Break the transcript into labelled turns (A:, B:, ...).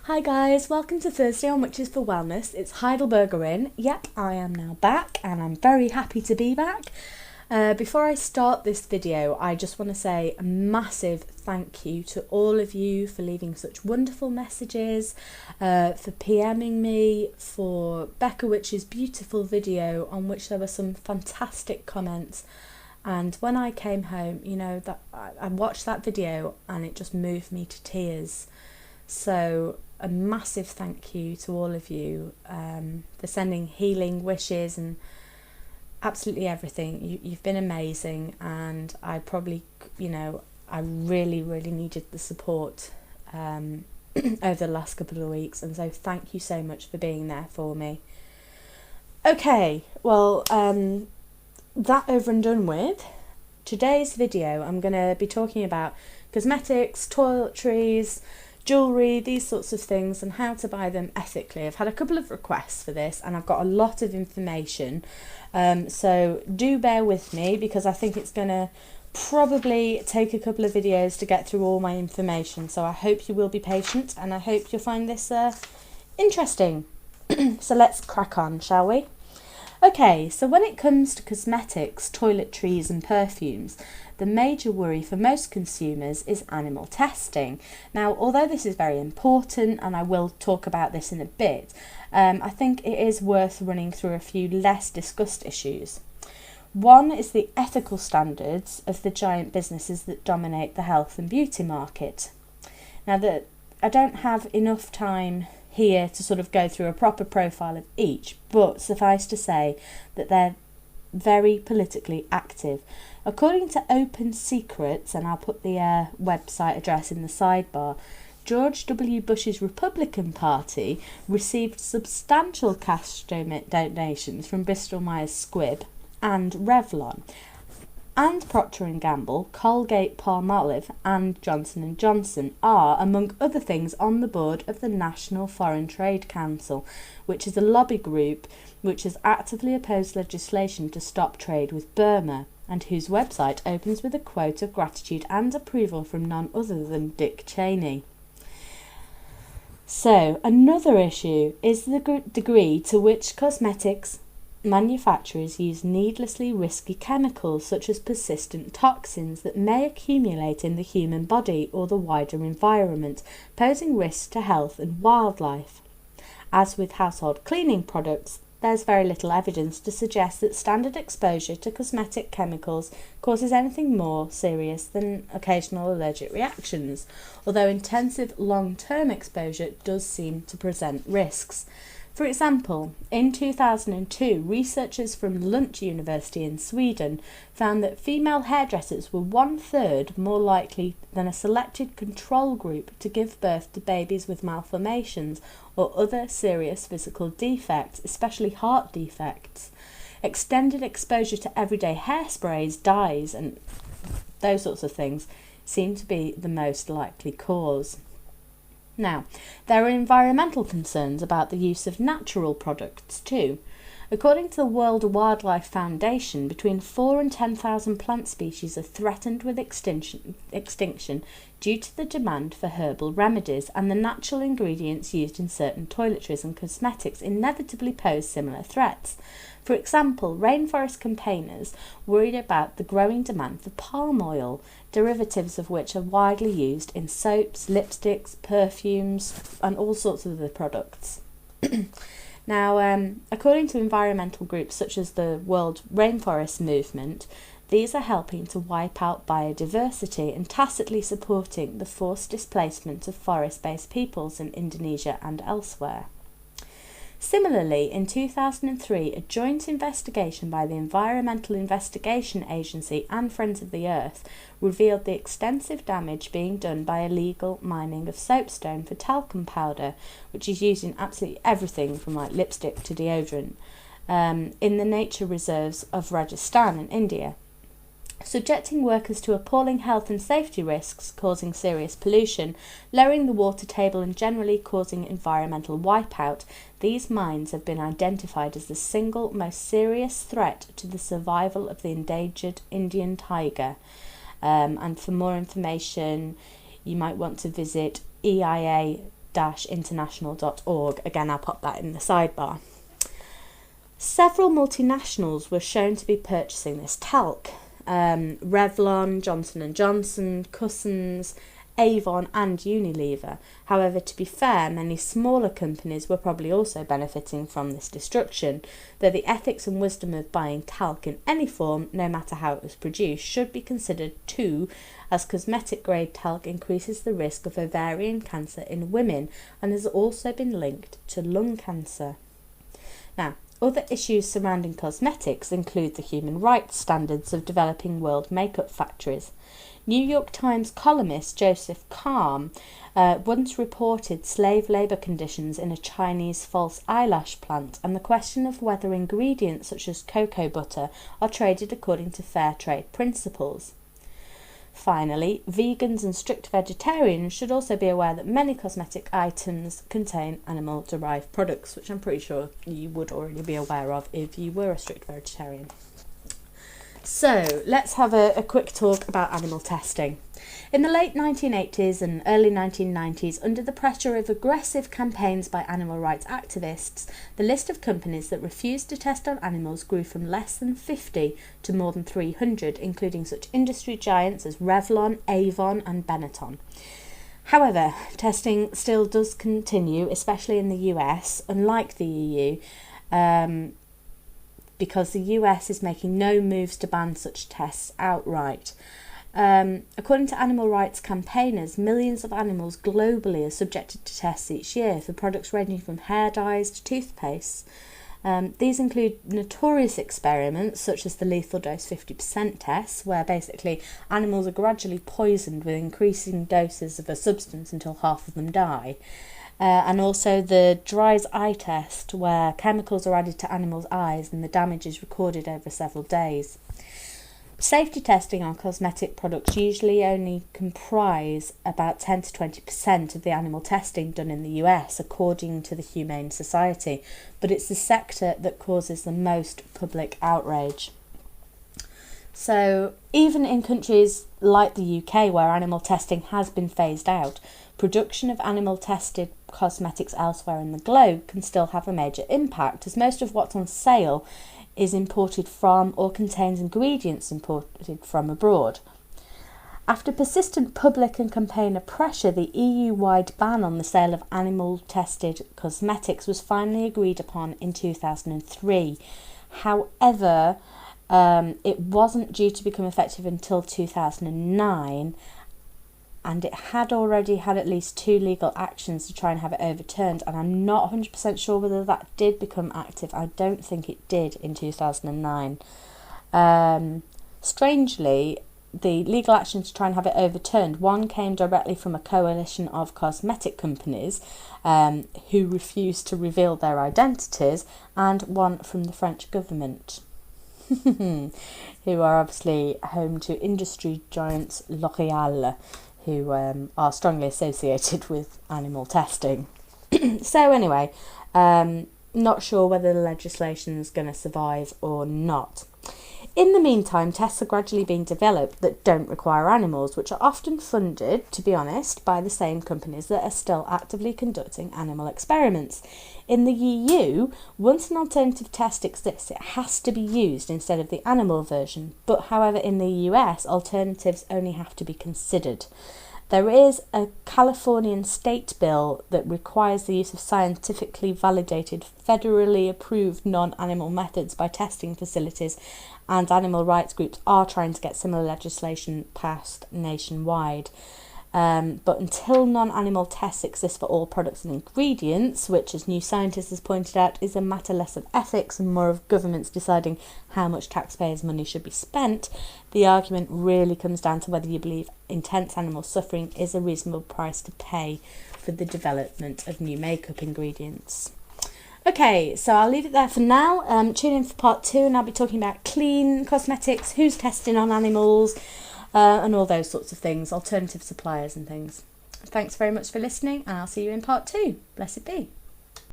A: Hi guys, welcome to Thursday on Witches for Wellness. It's Heidelbergerin. Yep, I am now back and I'm very happy to be back. Before I start this video, I just want to say a massive thank you to all of you for leaving such wonderful messages, for PMing me, for Becca Witch's beautiful video on which there were some fantastic comments. And when I came home, that I watched that video and it just moved me to tears. So a massive thank you to all of you for sending healing wishes and absolutely everything. You've been amazing, and I probably, I really needed the support over the last couple of weeks, and so thank you so much for being there for me. Okay, well, that over and done with. Today's video I'm going to be talking about cosmetics, toiletries, jewellery, these sorts of things, and how to buy them ethically. I've had a couple of requests for this and I've got a lot of information, so do bear with me because I think it's going to probably take a couple of videos to get through all my information, so I hope you will be patient and I hope you'll find this interesting. So let's crack on, shall we? Okay, so when it comes to cosmetics, toiletries and perfumes, the major worry for most consumers is animal testing. Now, although this is very important, and I will talk about this in a bit, I think it is worth running through a few less discussed issues. One is the ethical standards of the giant businesses that dominate the health and beauty market. Now, I don't have enough time here to sort of go through a proper profile of each, but suffice to say that they're very politically active. According to Open Secrets, and I'll put the website address in the sidebar, George W. Bush's Republican Party received substantial cash donations from Bristol-Myers Squibb and Revlon, and Procter & Gamble, Colgate-Palmolive and Johnson & Johnson are, among other things, on the board of the National Foreign Trade Council, which is a lobby group which has actively opposed legislation to stop trade with Burma, and whose website opens with a quote of gratitude and approval from none other than Dick Cheney. So, another issue is the degree to which cosmetics manufacturers use needlessly risky chemicals such as persistent toxins that may accumulate in the human body or the wider environment, posing risks to health and wildlife. As with household cleaning products, there's very little evidence to suggest that standard exposure to cosmetic chemicals causes anything more serious than occasional allergic reactions, although intensive long-term exposure does seem to present risks. For example, in 2002, researchers from Lund University in Sweden found that female hairdressers were 1/3 more likely than a selected control group to give birth to babies with malformations or other serious physical defects, especially heart defects. Extended exposure to everyday hairsprays, dyes, and those sorts of things seem to be the most likely cause. Now, there are environmental concerns about the use of natural products too. According to the World Wildlife Foundation, between 4,000 and 10,000 plant species are threatened with extinction due to the demand for herbal remedies, and the natural ingredients used in certain toiletries and cosmetics inevitably pose similar threats. For example, rainforest campaigners worried about the growing demand for palm oil, derivatives of which are widely used in soaps, lipsticks, perfumes, and all sorts of other products. Now, according to environmental groups such as the World Rainforest Movement, these are helping to wipe out biodiversity and tacitly supporting the forced displacement of forest-based peoples in Indonesia and elsewhere. Similarly, in 2003, a joint investigation by the Environmental Investigation Agency and Friends of the Earth revealed the extensive damage being done by illegal mining of soapstone for talcum powder, which is used in absolutely everything from like lipstick to deodorant, in the nature reserves of Rajasthan in India, subjecting workers to appalling health and safety risks, causing serious pollution, lowering the water table and generally causing environmental wipeout. These mines have been identified as the single most serious threat to the survival of the endangered Indian tiger. And for more information, you might want to visit EIA animal-international.org. Again, I'll pop that in the sidebar. Several multinationals were shown to be purchasing this talc. Revlon, Johnson & Johnson, Cussons, Avon and Unilever. However, to be fair, many smaller companies were probably also benefiting from this destruction, though the ethics and wisdom of buying talc in any form, no matter how it was produced, should be considered too, as cosmetic-grade talc increases the risk of ovarian cancer in women and has also been linked to lung cancer. Now, other issues surrounding cosmetics include the human rights standards of developing world makeup factories. New York Times columnist Joseph Kahn once reported slave labour conditions in a Chinese false eyelash plant and the question of whether ingredients such as cocoa butter are traded according to fair trade principles. Finally, vegans and strict vegetarians should also be aware that many cosmetic items contain animal-derived products, which I'm pretty sure you would already be aware of if you were a strict vegetarian. So, let's have a quick talk about animal testing. In the late 1980s and early 1990s, under the pressure of aggressive campaigns by animal rights activists, the list of companies that refused to test on animals grew from less than 50 to more than 300, including such industry giants as Revlon, Avon and Benetton. However, testing still does continue, especially in the US, unlike the EU, because the US is making no moves to ban such tests outright. According to animal rights campaigners, millions of animals globally are subjected to tests each year for products ranging from hair dyes to toothpaste. These include notorious experiments such as the lethal dose 50% test, where basically animals are gradually poisoned with increasing doses of a substance until half of them die. And also the dry's eye test, where chemicals are added to animals' eyes and the damage is recorded over several days. Safety testing on cosmetic products usually only comprise about 10 to 20% of the animal testing done in the US, according to the Humane Society, but it's the sector that causes the most public outrage. So, even in countries like the UK, where animal testing has been phased out, production of animal-tested cosmetics elsewhere in the globe can still have a major impact, as most of what's on sale is imported from or contains ingredients imported from abroad. After persistent public and campaigner pressure, the EU-wide ban on the sale of animal-tested cosmetics was finally agreed upon in 2003. However, it wasn't due to become effective until 2009, and it had already had at least 2 legal actions to try and have it overturned, and I'm not 100% sure whether that did become active. I don't think it did in 2009. Strangely, the legal action to try and have it overturned, one came directly from a coalition of cosmetic companies who refused to reveal their identities, and one from the French government, who are obviously home to industry giants L'Oréal, who are strongly associated with animal testing. So anyway, not sure whether the legislation is going to survive or not. In the meantime, tests are gradually being developed that don't require animals, which are often funded, to be honest, by the same companies that are still actively conducting animal experiments. In the EU, once an alternative test exists, it has to be used instead of the animal version. But however, in the US, alternatives only have to be considered. There is a Californian state bill that requires the use of scientifically validated, federally approved non-animal methods by testing facilities, and animal rights groups are trying to get similar legislation passed nationwide. But until non-animal tests exist for all products and ingredients, which, as New Scientist has pointed out, is a matter less of ethics and more of governments deciding how much taxpayers' money should be spent, the argument really comes down to whether you believe intense animal suffering is a reasonable price to pay for the development of new makeup ingredients. Okay, so I'll leave it there for now. Tune in for part 2, and I'll be talking about clean cosmetics, who's testing on animals, and all those sorts of things, alternative suppliers and things. Thanks very much for listening, and I'll see you in part 2. Blessed be.